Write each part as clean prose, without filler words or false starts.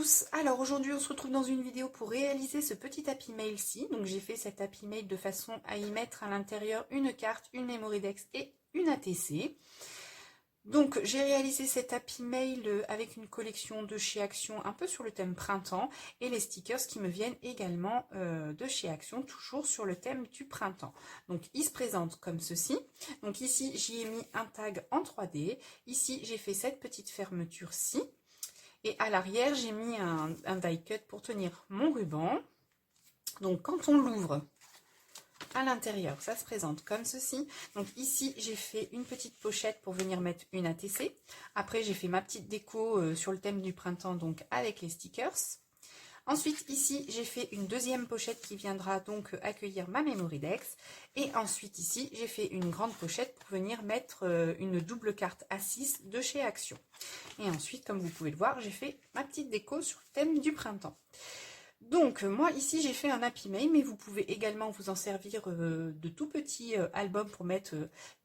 tous, alors aujourd'hui on se retrouve dans une vidéo pour réaliser ce petit Happy Mail-ci. Donc j'ai fait cet Happy Mail de façon à y mettre à l'intérieur une carte, une Memorydex et une ATC. Donc j'ai réalisé cet Happy Mail avec une collection de chez Action un peu sur le thème printemps et les stickers qui me viennent également de chez Action, toujours sur le thème du printemps. Donc il se présente comme ceci. Donc ici j'y ai mis un tag en 3D, ici j'ai fait cette petite fermeture-ci. Et à l'arrière, j'ai mis un die cut pour tenir mon ruban. Donc quand on l'ouvre à l'intérieur, ça se présente comme ceci. Donc ici, j'ai fait une petite pochette pour venir mettre une ATC. Après, j'ai fait ma petite déco sur le thème du printemps, donc avec les stickers. Ensuite, ici, j'ai fait une deuxième pochette qui viendra donc accueillir ma Memorydex. Et ensuite, ici, j'ai fait une grande pochette pour venir mettre une double carte A6 de chez Action. Et ensuite, comme vous pouvez le voir, j'ai fait ma petite déco sur le thème du printemps. Donc, moi, ici, j'ai fait un Happy Mail, mais vous pouvez également vous en servir de tout petits albums pour mettre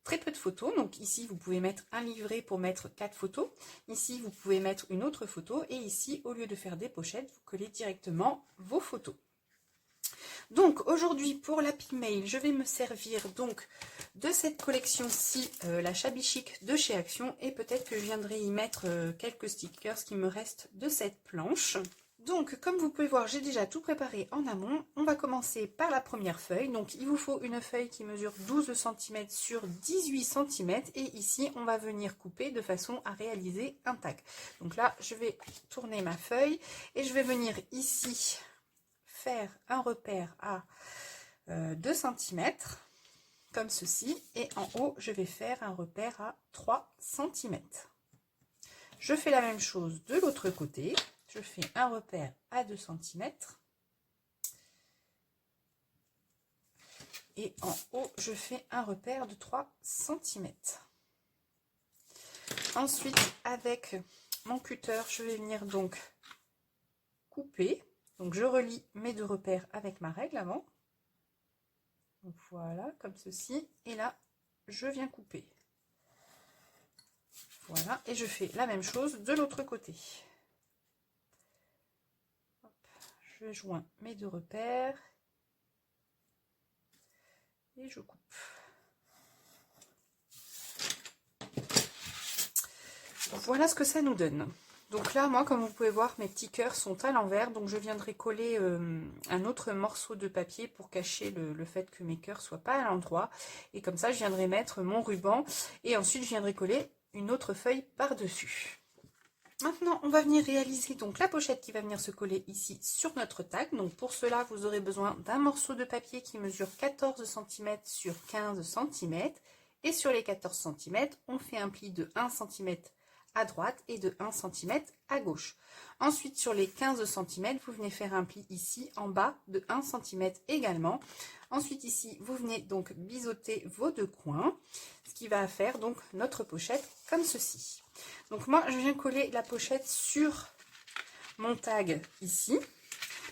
très peu de photos. Donc, ici, vous pouvez mettre un livret pour mettre 4 photos. Ici, vous pouvez mettre une autre photo. Et ici, au lieu de faire des pochettes, vous collez directement vos photos. Donc, aujourd'hui, pour l'Happy Mail, je vais me servir donc de cette collection-ci, la Shabby Chic de chez Action. Et peut-être que je viendrai y mettre quelques stickers qui me restent de cette planche. Donc, comme vous pouvez voir, j'ai déjà tout préparé en amont. On va commencer par la première feuille. Donc, il vous faut une feuille qui mesure 12 cm sur 18 cm. Et ici, on va venir couper de façon à réaliser un tag. Donc là, je vais tourner ma feuille et je vais venir ici faire un repère à 2 cm, comme ceci. Et en haut, je vais faire un repère à 3 cm. Je fais la même chose de l'autre côté. Je fais un repère à 2 cm. Et en haut, je fais un repère de 3 cm. Ensuite, avec mon cutter, je vais venir donc couper. Donc, je relie mes deux repères avec ma règle avant. Donc, voilà, comme ceci. Et là, je viens couper. Voilà, et je fais la même chose de l'autre côté. Je joins mes deux repères et je coupe. Voilà ce que ça nous donne. Donc là, moi, comme vous pouvez voir, mes petits cœurs sont à l'envers. Donc je viendrai coller un autre morceau de papier pour cacher le fait que mes cœurs ne soient pas à l'endroit. Et comme ça, je viendrai mettre mon ruban et ensuite je viendrai coller une autre feuille par-dessus. Maintenant, on va venir réaliser donc la pochette qui va venir se coller ici sur notre tag. Donc pour cela, vous aurez besoin d'un morceau de papier qui mesure 14 cm sur 15 cm. Et sur les 14 cm, on fait un pli de 1 cm à droite et de 1 cm à gauche. Ensuite, sur les 15 cm, vous venez faire un pli ici en bas de 1 cm également. Ensuite, ici, vous venez donc biseauter vos deux coins, ce qui va faire donc notre pochette comme ceci. Donc moi, je viens coller la pochette sur mon tag ici,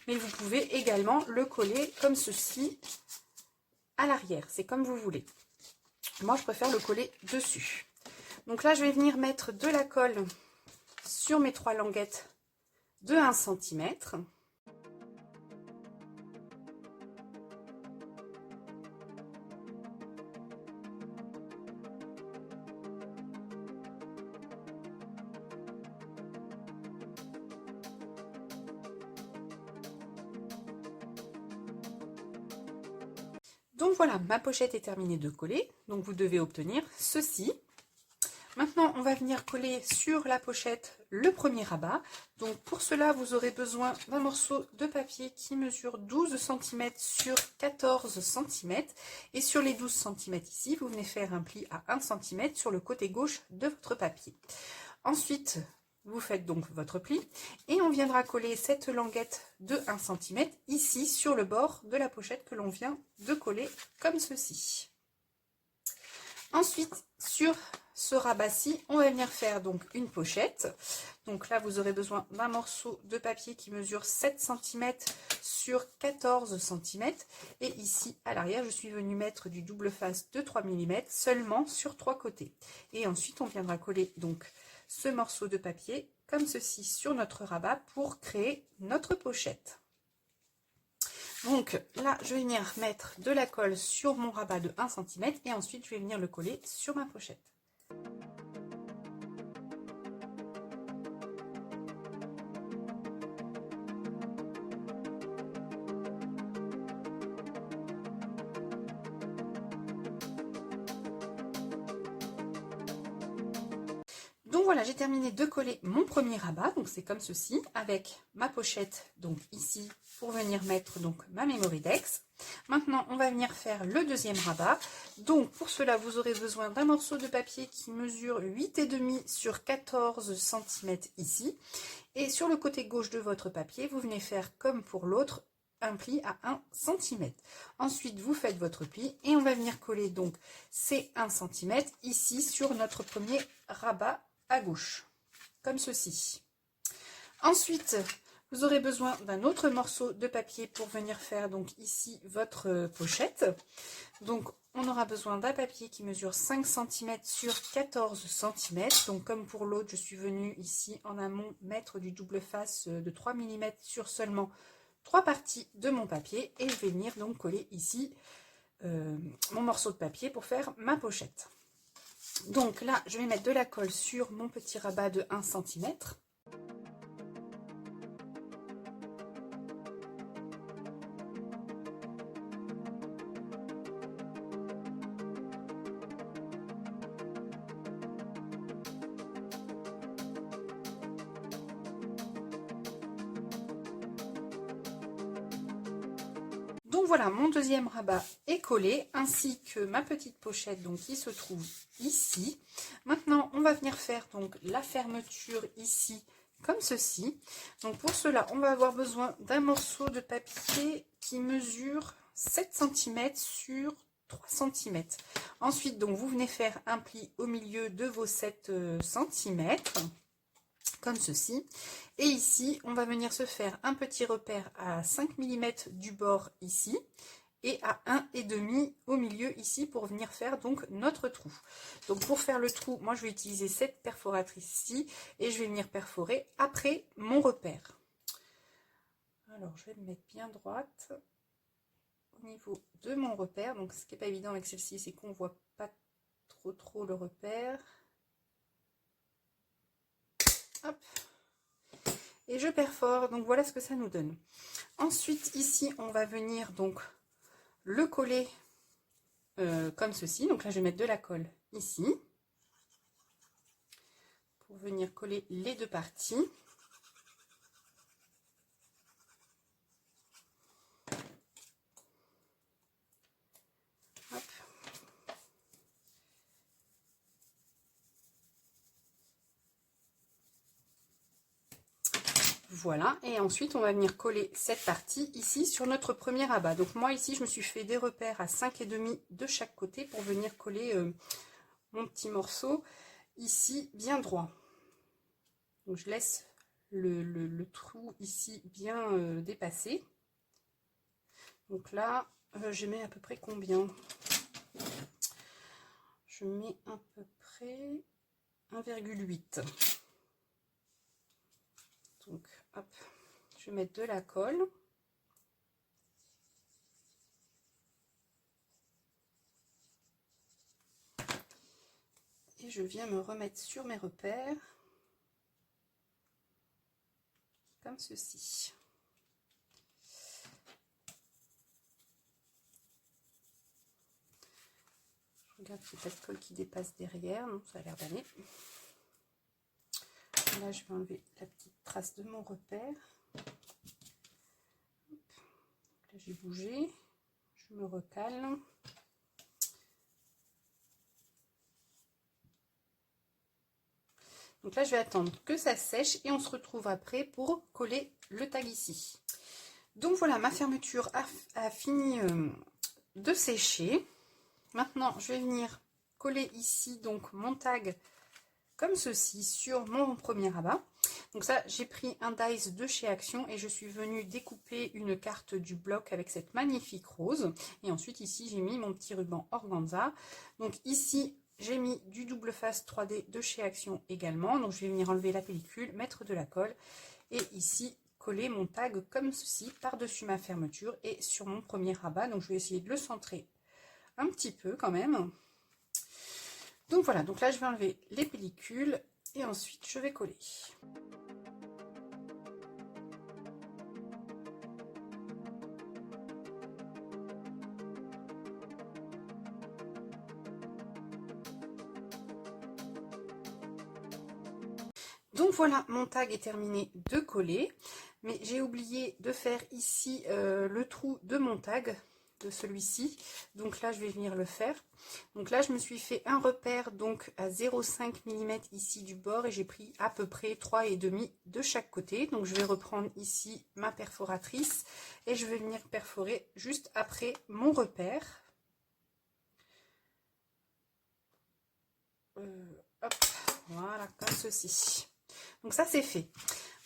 mais vous pouvez également le coller comme ceci à l'arrière. C'est comme vous voulez. Moi, je préfère le coller dessus. Donc là, je vais venir mettre de la colle sur mes 3 languettes de 1 cm. Donc voilà, ma pochette est terminée de coller. Donc vous devez obtenir ceci. Maintenant, on va venir coller sur la pochette le premier rabat. Donc pour cela, vous aurez besoin d'un morceau de papier qui mesure 12 cm sur 14 cm. Et sur les 12 cm ici, vous venez faire un pli à 1 cm sur le côté gauche de votre papier. Ensuite, vous faites donc votre pli et on viendra coller cette languette de 1 cm ici sur le bord de la pochette que l'on vient de coller comme ceci. Ensuite, sur ce rabat-ci, on va venir faire donc une pochette. Donc là, vous aurez besoin d'un morceau de papier qui mesure 7 cm sur 14 cm. Et ici, à l'arrière, je suis venue mettre du double face de 3 mm seulement sur 3 côtés. Et ensuite, on viendra coller donc ce morceau de papier comme ceci sur notre rabat pour créer notre pochette. Donc là, je vais venir mettre de la colle sur mon rabat de 1 cm et ensuite je vais venir le coller sur ma pochette. Donc voilà, j'ai terminé de coller mon premier rabat, donc c'est comme ceci, avec ma pochette, donc ici, pour venir mettre donc ma Memorydex. Maintenant, on va venir faire le deuxième rabat. Donc pour cela, vous aurez besoin d'un morceau de papier qui mesure 8,5 sur 14 cm ici. Et sur le côté gauche de votre papier, vous venez faire comme pour l'autre, un pli à 1 cm. Ensuite, vous faites votre pli et on va venir coller donc ces 1 cm ici sur notre premier rabat à gauche, comme ceci. Ensuite, vous aurez besoin d'un autre morceau de papier pour venir faire donc ici votre pochette. Donc, on aura besoin d'un papier qui mesure 5 cm sur 14 cm. Donc, comme pour l'autre, je suis venue ici en amont mettre du double face de 3 mm sur seulement 3 parties de mon papier. Et je vais venir donc coller ici mon morceau de papier pour faire ma pochette. Donc là, je vais mettre de la colle sur mon petit rabat de 1 cm. Donc voilà, mon deuxième rabat est collé, ainsi que ma petite pochette donc qui se trouve ici. Maintenant, on va venir faire donc la fermeture ici, comme ceci. Donc pour cela, on va avoir besoin d'un morceau de papier qui mesure 7 cm sur 3 cm. Ensuite, donc vous venez faire un pli au milieu de vos 7 cm. Comme ceci, et ici on va venir se faire un petit repère à 5 mm du bord ici et à 1,5 au milieu ici pour venir faire donc notre trou. Donc pour faire le trou, moi je vais utiliser cette perforatrice ici et je vais venir perforer après mon repère. Alors je vais me mettre bien droite au niveau de mon repère. Donc ce qui n'est pas évident avec celle-ci, c'est qu'on voit pas trop le repère. Hop. Et je perfore, donc voilà ce que ça nous donne. Ensuite ici on va venir donc le coller comme ceci. Donc là je vais mettre de la colle ici pour venir coller les deux parties. Hop. Voilà, et ensuite on va venir coller cette partie ici sur notre premier rabat. Donc moi ici je me suis fait des repères à 5,5 de chaque côté pour venir coller mon petit morceau ici bien droit. Donc je laisse le trou ici bien dépassé. Donc là je mets à peu près combien? Je mets à peu près 1,8. Donc hop, je vais mettre de la colle. Et je viens me remettre sur mes repères. Comme ceci. Je regarde si pas de colle qui dépasse derrière. Non, ça a l'air d'aller. Là, je vais enlever la petite trace de mon repère. Là, j'ai bougé. Je me recale. Donc là, je vais attendre que ça sèche et on se retrouve après pour coller le tag ici. Donc voilà, ma fermeture a fini de sécher. Maintenant, je vais venir coller ici donc mon tag comme ceci sur mon premier rabat. Donc ça, j'ai pris un dies de chez Action et je suis venue découper une carte du bloc avec cette magnifique rose. Et ensuite ici, j'ai mis mon petit ruban organza. Donc ici, j'ai mis du double face 3D de chez Action également. Donc je vais venir enlever la pellicule, mettre de la colle et ici coller mon tag comme ceci par-dessus ma fermeture et sur mon premier rabat. Donc je vais essayer de le centrer un petit peu quand même. Donc voilà, donc là je vais enlever les pellicules et ensuite je vais coller. Donc voilà, mon tag est terminé de coller, mais j'ai oublié de faire ici le trou de mon tag, de celui-ci. Donc là, je vais venir le faire. Donc là, je me suis fait un repère donc à 0,5 mm ici du bord et j'ai pris à peu près 3,5 de chaque côté. Donc je vais reprendre ici ma perforatrice et je vais venir perforer juste après mon repère. Hop, voilà, comme ceci. Donc ça c'est fait.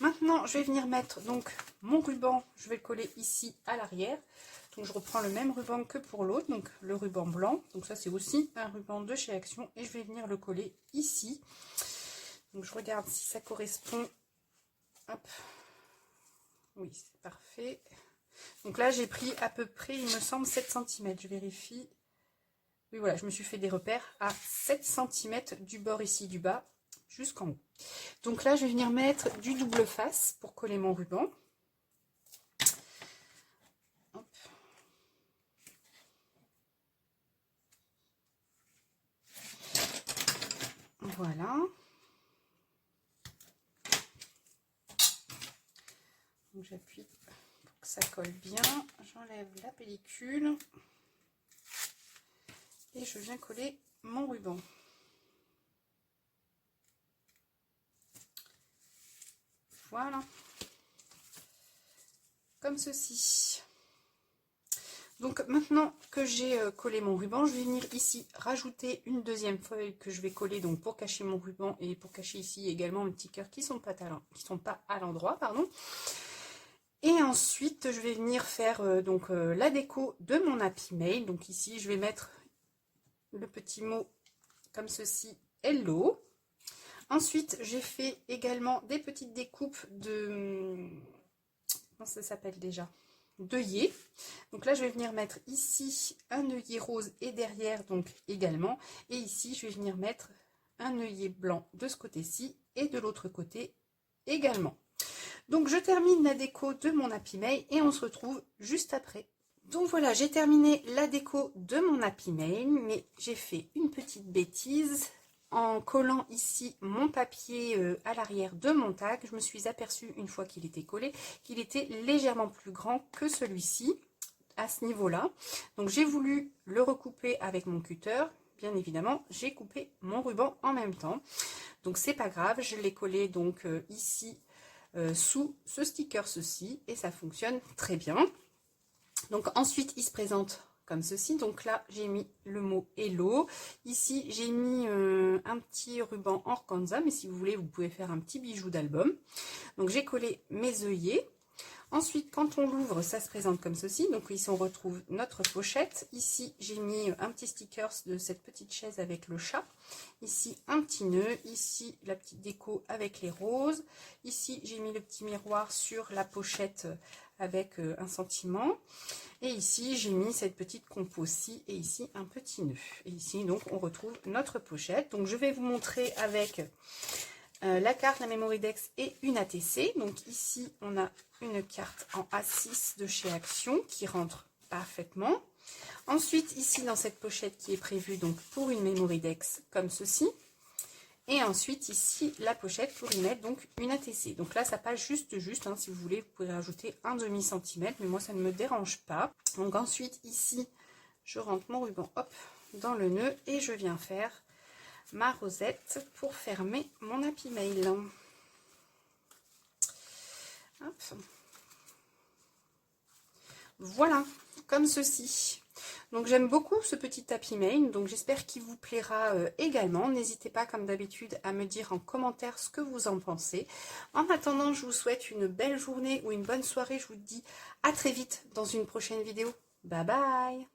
Maintenant je vais venir mettre donc mon ruban, je vais le coller ici à l'arrière. Donc je reprends le même ruban que pour l'autre, donc le ruban blanc. Donc ça c'est aussi un ruban de chez Action et je vais venir le coller ici. Donc je regarde si ça correspond. Hop. Oui, c'est parfait. Donc là j'ai pris à peu près, il me semble, 7 cm. Je vérifie. Oui voilà, je me suis fait des repères à 7 cm du bord ici du bas jusqu'en haut. Donc là, je vais venir mettre du double face pour coller mon ruban. Hop. Voilà. Donc j'appuie pour que ça colle bien. J'enlève la pellicule et je viens coller mon ruban. Voilà, comme ceci. Donc maintenant que j'ai collé mon ruban, je vais venir ici rajouter une deuxième feuille que je vais coller donc pour cacher mon ruban et pour cacher ici également mes petits cœurs qui sont pas à l'endroit, pardon. Et ensuite je vais venir faire la déco de mon Happy Mail. Donc ici je vais mettre le petit mot comme ceci, hello. Ensuite, j'ai fait également des petites découpes de... Comment ça s'appelle déjà? D'œillets. Donc là, je vais venir mettre ici un œillet rose et derrière, donc également. Et ici, je vais venir mettre un œillet blanc de ce côté-ci et de l'autre côté également. Donc, je termine la déco de mon Happy Mail et on se retrouve juste après. Donc voilà, j'ai terminé la déco de mon Happy Mail, mais j'ai fait une petite bêtise. En collant ici mon papier à l'arrière de mon tag, je me suis aperçue une fois qu'il était collé qu'il était légèrement plus grand que celui-ci à ce niveau-là. Donc j'ai voulu le recouper avec mon cutter. Bien évidemment, j'ai coupé mon ruban en même temps. Donc c'est pas grave, je l'ai collé donc ici sous ce sticker-ci et ça fonctionne très bien. Donc ensuite, il se présente comme ceci. Donc là, j'ai mis le mot hello. Ici, j'ai mis un petit ruban organza, mais si vous voulez, vous pouvez faire un petit bijou d'album. Donc j'ai collé mes œillets. Ensuite, quand on l'ouvre, ça se présente comme ceci. Donc ici, on retrouve notre pochette. Ici, j'ai mis un petit sticker de cette petite chaise avec le chat. Ici, un petit nœud. Ici, la petite déco avec les roses. Ici, j'ai mis le petit miroir sur la pochette avec un sentiment. Et ici, j'ai mis cette petite compo-ci et ici, un petit nœud. Et ici, donc, on retrouve notre pochette. Donc, je vais vous montrer avec la carte, la Memorydex et une ATC. Donc, ici, on a une carte en A6 de chez Action qui rentre parfaitement. Ensuite, ici, dans cette pochette qui est prévue donc pour une Memorydex comme ceci. Et ensuite, ici, la pochette pour y mettre donc une ATC. Donc là, ça passe juste, hein, si vous voulez, vous pouvez rajouter un demi-centimètre, mais moi, ça ne me dérange pas. Donc ensuite, ici, je rentre mon ruban, hop, dans le nœud et je viens faire ma rosette pour fermer mon Happy Mail. Hop. Voilà, comme ceci. Donc j'aime beaucoup ce petit Happy Mail, donc j'espère qu'il vous plaira également. N'hésitez pas comme d'habitude à me dire en commentaire ce que vous en pensez. En attendant, je vous souhaite une belle journée ou une bonne soirée. Je vous dis à très vite dans une prochaine vidéo. Bye bye!